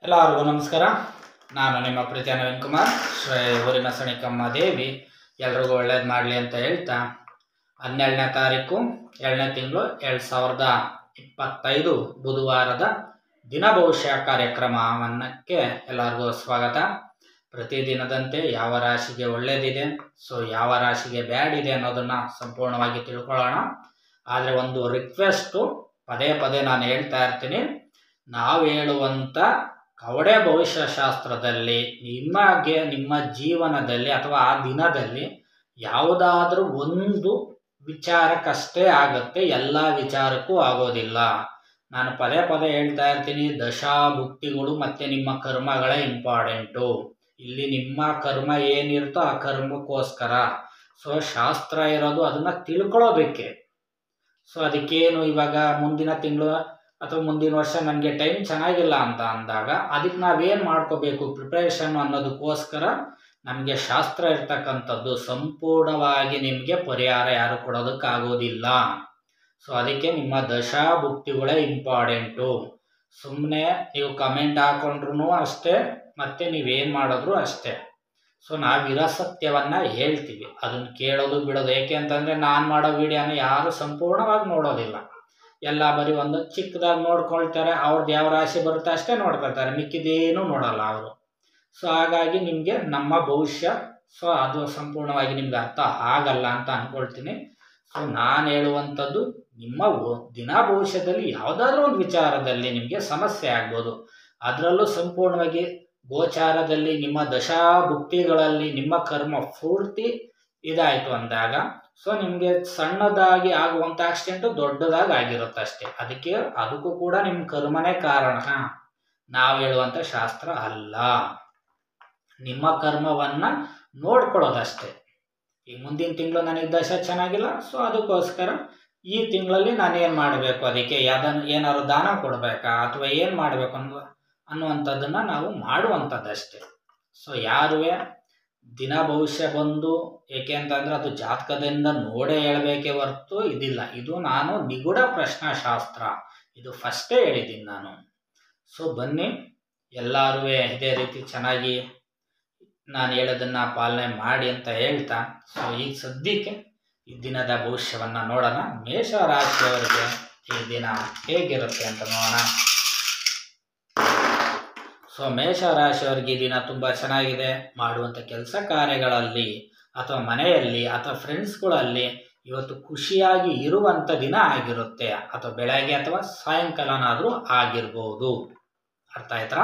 ಎಲ್ಲರಿಗೂ ನಮಸ್ಕಾರ. ನಾನು ನಿಮ್ಮ ಪ್ರೀತಿಯ ನವೀನ್ ಕುಮಾರ್. ಶ್ರೀ ಊರಿನ ಸಣಿಕಮ್ಮ ದೇವಿ ಎಲ್ರಿಗೂ ಒಳ್ಳೇದು ಮಾಡಲಿ ಅಂತ ಹೇಳ್ತಾ 12ನೇ ತಾರೀಕು 2ನೇ ತಿಂಗಳು 2025 ಬುಧವಾರದ ದಿನ ಭವಿಷ್ಯ ಕಾರ್ಯಕ್ರಮಕ್ಕೆ ಎಲ್ಲರಿಗೂ ಸ್ವಾಗತ. ಪ್ರತಿದಿನದಂತೆ ಯಾವ ರಾಶಿಗೆ ಒಳ್ಳೇದಿದೆ, ಯಾವ ರಾಶಿಗೆ ಬ್ಯಾಡ್ ಇದೆ ಅನ್ನೋದನ್ನು ಸಂಪೂರ್ಣವಾಗಿ ತಿಳ್ಕೊಳ್ಳೋಣ. ಆದರೆ ಒಂದು ರಿಕ್ವೆಸ್ಟು, ಪದೇ ಪದೇ ನಾನು ಹೇಳ್ತಾ ಇರ್ತೀನಿ, ನಾವು ಹೇಳುವಂಥ ಕವಡೆ ಭವಿಷ್ಯಶಾಸ್ತ್ರದಲ್ಲಿ ನಿಮ್ಮ ಜೀವನದಲ್ಲಿ ಅಥವಾ ಆ ದಿನದಲ್ಲಿ ಯಾವುದಾದ್ರೂ ಒಂದು ವಿಚಾರಕ್ಕಷ್ಟೇ ಆಗುತ್ತೆ, ಎಲ್ಲ ವಿಚಾರಕ್ಕೂ ಆಗೋದಿಲ್ಲ. ನಾನು ಪದೇ ಪದೇ ಹೇಳ್ತಾ ಇರ್ತೀನಿ, ದಶಾಭುಕ್ತಿಗಳು ಮತ್ತು ನಿಮ್ಮ ಕರ್ಮಗಳೇ ಇಂಪಾರ್ಟೆಂಟು. ಇಲ್ಲಿ ನಿಮ್ಮ ಕರ್ಮ ಏನಿರುತ್ತೋ ಆ ಕರ್ಮಕ್ಕೋಸ್ಕರ ಶಾಸ್ತ್ರ ಇರೋದು ಅದನ್ನು ತಿಳ್ಕೊಳ್ಳೋದಕ್ಕೆ. ಅದಕ್ಕೇನು ಇವಾಗ ಮುಂದಿನ ತಿಂಗಳು ಅಥವಾ ಮುಂದಿನ ವರ್ಷ ನನಗೆ ಟೈಮ್ ಚೆನ್ನಾಗಿಲ್ಲ ಅಂತ ಅಂದಾಗ ಅದಕ್ಕೆ ನಾವೇನು ಮಾಡ್ಕೋಬೇಕು, ಪ್ರಿಪ್ರೇಷನ್ ಅನ್ನೋದಕ್ಕೋಸ್ಕರ ನಮಗೆ ಶಾಸ್ತ್ರ ಇರ್ತಕ್ಕಂಥದ್ದು. ಸಂಪೂರ್ಣವಾಗಿ ನಿಮಗೆ ಪರಿಹಾರ ಯಾರು ಕೊಡೋದಕ್ಕಾಗೋದಿಲ್ಲ. ಅದಕ್ಕೆ ನಿಮ್ಮ ದಶಾಭುಕ್ತಿಗಳೇ ಇಂಪಾರ್ಟೆಂಟು. ಸುಮ್ಮನೆ ನೀವು ಕಮೆಂಟ್ ಹಾಕೊಂಡ್ರು ಅಷ್ಟೇ, ಮತ್ತು ನೀವೇನು ಮಾಡಿದ್ರು ಅಷ್ಟೇ. ನಾವಿರೋ ಸತ್ಯವನ್ನು ಹೇಳ್ತೀವಿ, ಅದನ್ನು ಕೇಳೋದು ಬಿಡೋದು. ಏಕೆ ಅಂತಂದರೆ ನಾನು ಮಾಡೋ ವಿಡಿಯೋನ ಯಾರು ಸಂಪೂರ್ಣವಾಗಿ ನೋಡೋದಿಲ್ಲ. ಎಲ್ಲ ಬರೀ ಒಂದು ಚಿಕ್ಕದಾಗಿ ನೋಡ್ಕೊಳ್ತಾರೆ, ಅವ್ರದ್ದು ಯಾವ ರಾಶಿ ಬರುತ್ತೆ ಅಷ್ಟೇ ನೋಡ್ಕೊಳ್ತಾರೆ, ಮಿಕ್ಕಿದೇನೂ ನೋಡಲ್ಲ ಅವರು. ಹಾಗಾಗಿ ನಿಮಗೆ ನಮ್ಮ ಭವಿಷ್ಯ ಅದು ಸಂಪೂರ್ಣವಾಗಿ ನಿಮ್ಗೆ ಅರ್ಥ ಆಗಲ್ಲ ಅಂತ ಅಂದ್ಕೊಳ್ತೀನಿ. ನಾನು ಹೇಳುವಂಥದ್ದು ನಿಮ್ಮ ದಿನ ಭವಿಷ್ಯದಲ್ಲಿ ಯಾವುದಾದ್ರೂ ಒಂದು ವಿಚಾರದಲ್ಲಿ ನಿಮಗೆ ಸಮಸ್ಯೆ ಆಗ್ಬೋದು. ಅದರಲ್ಲೂ ಸಂಪೂರ್ಣವಾಗಿ ಗೋಚಾರದಲ್ಲಿ ನಿಮ್ಮ ದಶಾಭುಕ್ತಿಗಳಲ್ಲಿ ನಿಮ್ಮ ಕರ್ಮ ಪೂರ್ತಿ ಇದಾಯಿತು ಅಂದಾಗ ನಿಮಗೆ ಸಣ್ಣದಾಗಿ ಆಗುವಂಥ ಆಕ್ಸಿಡೆಂಟು ದೊಡ್ಡದಾಗಿ ಆಗಿರುತ್ತೆ ಅಷ್ಟೇ. ಅದಕ್ಕೂ ಕೂಡ ನಿಮ್ಮ ಕರ್ಮನೇ ಕಾರಣ, ನಾವು ಹೇಳುವಂಥ ಶಾಸ್ತ್ರ ಅಲ್ಲ. ನಿಮ್ಮ ಕರ್ಮವನ್ನು ನೋಡ್ಕೊಳ್ಳೋದಷ್ಟೇ. ಈ ಮುಂದಿನ ತಿಂಗಳು ನನಗೆ ದಶ ಚೆನ್ನಾಗಿಲ್ಲ, ಅದಕ್ಕೋಸ್ಕರ ಈ ತಿಂಗಳಲ್ಲಿ ನಾನೇನು ಮಾಡಬೇಕು, ಅದಕ್ಕೆ ಏನಾದ್ರು ದಾನ ಕೊಡಬೇಕಾ ಅಥವಾ ಏನು ಮಾಡಬೇಕು ಅನ್ನುವಂಥದ್ದನ್ನು ನಾವು ಮಾಡುವಂಥದ್ದಷ್ಟೇ. ಯಾರುವೆ ದಿನ ಭವಿಷ್ಯ ಬಂದು, ಏಕೆ ಅಂತಂದರೆ ಅದು ಜಾತಕದಿಂದ ನೋಡೇ ಹೇಳಬೇಕೇ ಹೊರತು ಇದಿಲ್ಲ. ಇದು ನಾನು ನಿಗೂಢ ಪ್ರಶ್ನಾಶಾಸ್ತ್ರ, ಇದು ಫಸ್ಟೇ ಹೇಳಿದ್ದೀನಿ ನಾನು. ಬನ್ನಿ ಎಲ್ಲರೂ ಇದೇ ರೀತಿ ಚೆನ್ನಾಗಿ ನಾನು ಹೇಳೋದನ್ನು ಪಾಲನೆ ಮಾಡಿ ಅಂತ ಹೇಳ್ತಾ ಈಗ ಸದ್ಯಕ್ಕೆ ಈ ದಿನದ ಭವಿಷ್ಯವನ್ನು ನೋಡೋಣ. ಮೇಷರಾಶಿಯವರಿಗೆ ಈ ದಿನ ಹೇಗಿರುತ್ತೆ ಅಂತ ನೋಡೋಣ. ಮೇಷರಾಶಿಯವರಿಗೆ ಈ ದಿನ ತುಂಬ ಚೆನ್ನಾಗಿದೆ. ಮಾಡುವಂಥ ಕೆಲಸ ಕಾರ್ಯಗಳಲ್ಲಿ ಅಥವಾ ಮನೆಯಲ್ಲಿ ಅಥವಾ ಫ್ರೆಂಡ್ಸ್ಗಳಲ್ಲಿ ಇವತ್ತು ಖುಷಿಯಾಗಿ ಇರುವಂಥ ದಿನ ಆಗಿರುತ್ತೆ. ಅಥವಾ ಬೆಳಗ್ಗೆ ಅಥವಾ ಸಾಯಂಕಾಲನಾದರೂ ಆಗಿರ್ಬೋದು. ಅರ್ಥ ಆಯ್ತಾ?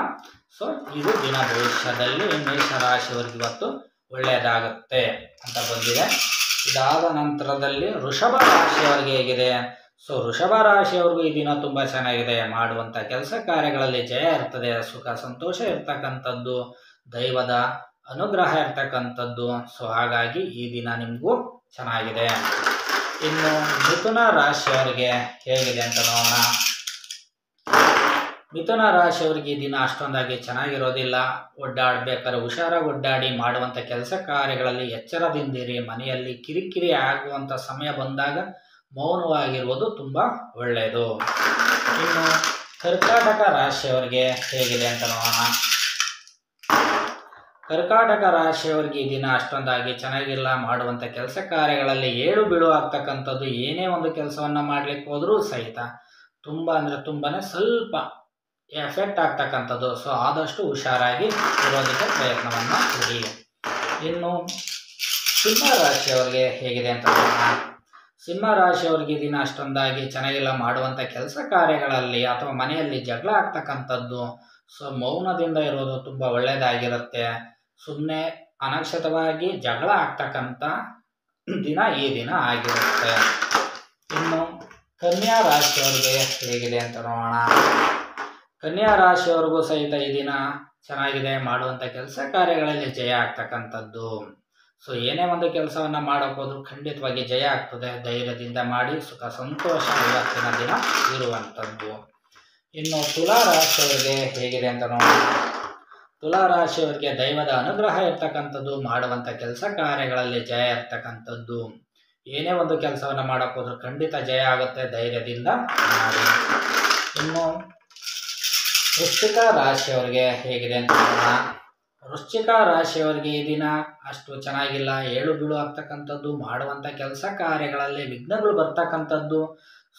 ಇದು ದಿನ ಭವಿಷ್ಯದಲ್ಲಿ ಮೇಷರಾಶಿಯವರಿಗೆ ಇವತ್ತು ಒಳ್ಳೆಯದಾಗುತ್ತೆ ಅಂತ ಬಂದಿದೆ. ಇದಾದ ನಂತರದಲ್ಲಿ ವೃಷಭ ರಾಶಿಯವರಿಗೆ ಹೇಗಿದೆ? ವೃಷಭ ರಾಶಿಯವ್ರಿಗೂ ಈ ದಿನ ತುಂಬ ಚೆನ್ನಾಗಿದೆ. ಮಾಡುವಂಥ ಕೆಲಸ ಕಾರ್ಯಗಳಲ್ಲಿ ಜಯ ಇರ್ತದೆ, ಸುಖ ಸಂತೋಷ ಇರ್ತಕ್ಕಂಥದ್ದು, ದೈವದ ಅನುಗ್ರಹ ಇರ್ತಕ್ಕಂಥದ್ದು. ಹಾಗಾಗಿ ಈ ದಿನ ನಿಮಗೂ ಚೆನ್ನಾಗಿದೆ. ಇನ್ನು ಮಿಥುನ ರಾಶಿಯವರಿಗೆ ಹೇಗಿದೆ ಅಂತ ನೋಡೋಣ. ಮಿಥುನ ರಾಶಿಯವರಿಗೆ ಈ ದಿನ ಅಷ್ಟೊಂದಾಗಿ ಚೆನ್ನಾಗಿರೋದಿಲ್ಲ. ಒಡ್ಡಾಡಬೇಕಾದ್ರೆ ಹುಷಾರಾಗಿ ಒಡ್ಡಾಡಿ, ಮಾಡುವಂಥ ಕೆಲಸ ಕಾರ್ಯಗಳಲ್ಲಿ ಎಚ್ಚರದಿಂದಿರಿ. ಮನೆಯಲ್ಲಿ ಕಿರಿಕಿರಿ ಆಗುವಂಥ ಸಮಯ ಬಂದಾಗ ಮೌನವಾಗಿರುವುದು ತುಂಬ ಒಳ್ಳೆಯದು. ಇನ್ನು ಕರ್ಕಾಟಕ ರಾಶಿಯವರಿಗೆ ಹೇಗಿದೆ ಅಂತ ನೋಡೋಣ. ಕರ್ಕಾಟಕ ರಾಶಿಯವರಿಗೆ ಈ ದಿನ ಅಷ್ಟೊಂದಾಗಿ ಚೆನ್ನಾಗಿಲ್ಲ. ಮಾಡುವಂಥ ಕೆಲಸ ಕಾರ್ಯಗಳಲ್ಲಿ ಏಳು ಬೀಳು ಆಗ್ತಕ್ಕಂಥದ್ದು. ಏನೇ ಒಂದು ಕೆಲಸವನ್ನು ಮಾಡಲಿಕ್ಕೆ ಹೋದರೂ ಸಹಿತ ತುಂಬ ಅಂದರೆ ತುಂಬಾ ಸ್ವಲ್ಪ ಎಫೆಕ್ಟ್ ಆಗ್ತಕ್ಕಂಥದ್ದು. ಆದಷ್ಟು ಹುಷಾರಾಗಿ ಇರೋದಕ್ಕೆ ಪ್ರಯತ್ನವನ್ನು ಕೊಡಿ. ಇನ್ನು ಸಿಂಹ ರಾಶಿಯವರಿಗೆ ಹೇಗಿದೆ ಅಂತ ನೋಡೋಣ. ಸಿಂಹ ರಾಶಿಯವರಿಗೆ ಈ ದಿನ ಅಷ್ಟೊಂದಾಗಿ ಚೆನ್ನಾಗಿಲ್ಲ. ಮಾಡುವಂಥ ಕೆಲಸ ಕಾರ್ಯಗಳಲ್ಲಿ ಅಥವಾ ಮನೆಯಲ್ಲಿ ಜಗಳ ಆಗ್ತಕ್ಕಂಥದ್ದು. ಮೌನದಿಂದ ಇರೋದು ತುಂಬ ಒಳ್ಳೆಯದಾಗಿರುತ್ತೆ. ಸುಮ್ಮನೆ ಅನಕ್ಷತವಾಗಿ ಜಗಳ ಆಗ್ತಕ್ಕಂಥ ದಿನ ಈ ದಿನ ಆಗಿರುತ್ತೆ. ಇನ್ನು ಕನ್ಯಾ ರಾಶಿಯವರಿಗೆ ಹೇಗಿದೆ ಅಂತ ನೋಡೋಣ. ಕನ್ಯಾ ರಾಶಿಯವರಿಗೂ ಸಹಿತ ಈ ದಿನ ಚೆನ್ನಾಗಿದೆ. ಮಾಡುವಂಥ ಕೆಲಸ ಕಾರ್ಯಗಳಲ್ಲಿ ಜಯ ಆಗ್ತಕ್ಕಂಥದ್ದು. ಏನೇ ಒಂದು ಕೆಲಸವನ್ನು ಮಾಡೋಕ್ಕೋದ್ರೂ ಖಂಡಿತವಾಗಿ ಜಯ ಆಗ್ತದೆ. ಧೈರ್ಯದಿಂದ ಮಾಡಿ, ಸುಖ ಸಂತೋಷ ಇವತ್ತಿನ ದಿನ ಇರುವಂಥದ್ದು. ಇನ್ನು ತುಲಾ ರಾಶಿಯವರಿಗೆ ಹೇಗಿದೆ ಅಂತ ನೋಡೋಣ. ತುಲಾ ರಾಶಿಯವರಿಗೆ ದೈವದ ಅನುಗ್ರಹ ಇರ್ತಕ್ಕಂಥದ್ದು. ಮಾಡುವಂಥ ಕೆಲಸ ಕಾರ್ಯಗಳಲ್ಲಿ ಜಯ ಇರ್ತಕ್ಕಂಥದ್ದು. ಏನೇ ಒಂದು ಕೆಲಸವನ್ನು ಮಾಡೋಕ್ಕೋದ್ರೂ ಖಂಡಿತ ಜಯ ಆಗುತ್ತೆ. ಧೈರ್ಯದಿಂದ ಮಾಡಿ. ಇನ್ನು ವೃಶ್ಚಿಕ ರಾಶಿಯವರಿಗೆ ಹೇಗಿದೆ ಅಂತ ನೋಡೋಣ. ವೃಶ್ಚಿಕ ರಾಶಿಯವರಿಗೆ ಈ ದಿನ ಅಷ್ಟು ಚೆನ್ನಾಗಿಲ್ಲ. ಏಳು ಬೀಳು ಆಗ್ತಕ್ಕಂಥದ್ದು, ಮಾಡುವಂಥ ಕೆಲಸ ಕಾರ್ಯಗಳಲ್ಲಿ ವಿಘ್ನಗಳು ಬರ್ತಕ್ಕಂಥದ್ದು.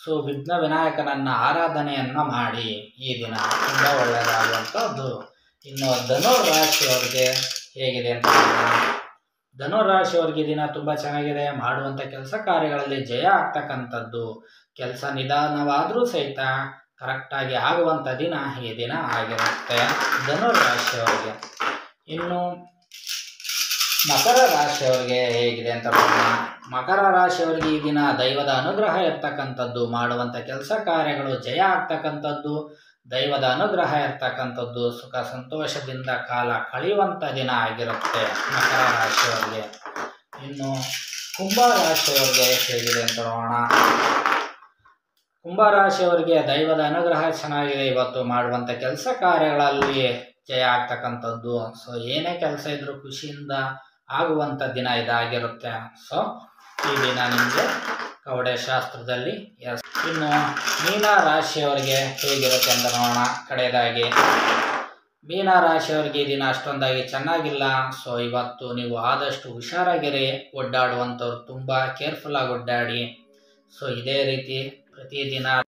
ಸೊ ವಿಘ್ನ ವಿನಾಯಕನನ್ನ ಆರಾಧನೆಯನ್ನ ಮಾಡಿ ಈ ದಿನ ತುಂಬ ಒಳ್ಳೆಯದಾಗುವಂಥದ್ದು. ಇನ್ನು ಧನುರಾಶಿಯವರಿಗೆ ಹೇಗಿದೆ ಅಂತ ನೋಡೋಣ. ಧನುರಾಶಿಯವರಿಗೆ ದಿನ ತುಂಬ ಚೆನ್ನಾಗಿದೆ. ಮಾಡುವಂಥ ಕೆಲಸ ಕಾರ್ಯಗಳಲ್ಲಿ ಜಯ ಆಗ್ತಕ್ಕಂಥದ್ದು. ಕೆಲಸ ನಿಧಾನವಾದರೂ ಸಹಿತ ಕರೆಕ್ಟಾಗಿ ಆಗುವಂಥ ದಿನ ಈ ದಿನ ಆಗಿರುತ್ತೆ ಧನುರಾಶಿಯವರಿಗೆ. ಇನ್ನು ಮಕರ ರಾಶಿಯವರಿಗೆ ಹೇಗಿದೆ ಅಂತ ನೋಡೋಣ. ಮಕರ ರಾಶಿಯವರಿಗೆ ಈ ದಿನ ದೈವದ ಅನುಗ್ರಹ ಇರ್ತಕ್ಕಂಥದ್ದು. ಮಾಡುವಂಥ ಕೆಲಸ ಕಾರ್ಯಗಳು ಜಯ ಆಗ್ತಕ್ಕಂಥದ್ದು. ದೈವದ ಅನುಗ್ರಹ ಇರ್ತಕ್ಕಂಥದ್ದು. ಸುಖ ಸಂತೋಷದಿಂದ ಕಾಲ ಕಳೆಯುವಂಥ ದಿನ ಆಗಿರುತ್ತೆ ಮಕರ ರಾಶಿಯವರಿಗೆ. ಇನ್ನು ಕುಂಭ ರಾಶಿಯವರಿಗೆ ಹೇಗಿದೆ ಅಂತ ನೋಡೋಣ. ಕುಂಭ ರಾಶಿಯವರಿಗೆ ದೈವದ ಅನುಗ್ರಹ ಚೆನ್ನಾಗಿದೆ. ಇವತ್ತು ಮಾಡುವಂಥ ಕೆಲಸ ಕಾರ್ಯಗಳಲ್ಲಿ ಜಯ ಆಗ್ತಕ್ಕಂಥದ್ದು. ಸೊ ಏನೇ ಕೆಲಸ ಇದ್ರೂ ಖುಷಿಯಿಂದ ಆಗುವಂಥ ದಿನ ಇದಾಗಿರುತ್ತೆ. ಸೊ ಈ ದಿನ ನಿಮಗೆ ಕವಡೆ ಶಾಸ್ತ್ರದಲ್ಲಿ ಎಸ್. ಇನ್ನು ಮೀನ ರಾಶಿಯವರಿಗೆ ಹೇಗಿರುತ್ತೆ ಅಂತ ನೋಡೋಣ. ಕಡೆಯದಾಗಿ ಮೀನ ರಾಶಿಯವರಿಗೆ ಈ ದಿನ ಅಷ್ಟೊಂದಾಗಿ ಚೆನ್ನಾಗಿಲ್ಲ. ಸೊ ಇವತ್ತು ನೀವು ಆದಷ್ಟು ಹುಷಾರಾಗಿರಿ. ಓಡಾಡುವಂಥವ್ರು ತುಂಬ ಕೇರ್ಫುಲ್ ಆಗಿ ಓಡಾಡಿ. ಸೊ ಇದೇ ರೀತಿ ಪ್ರತಿದಿನ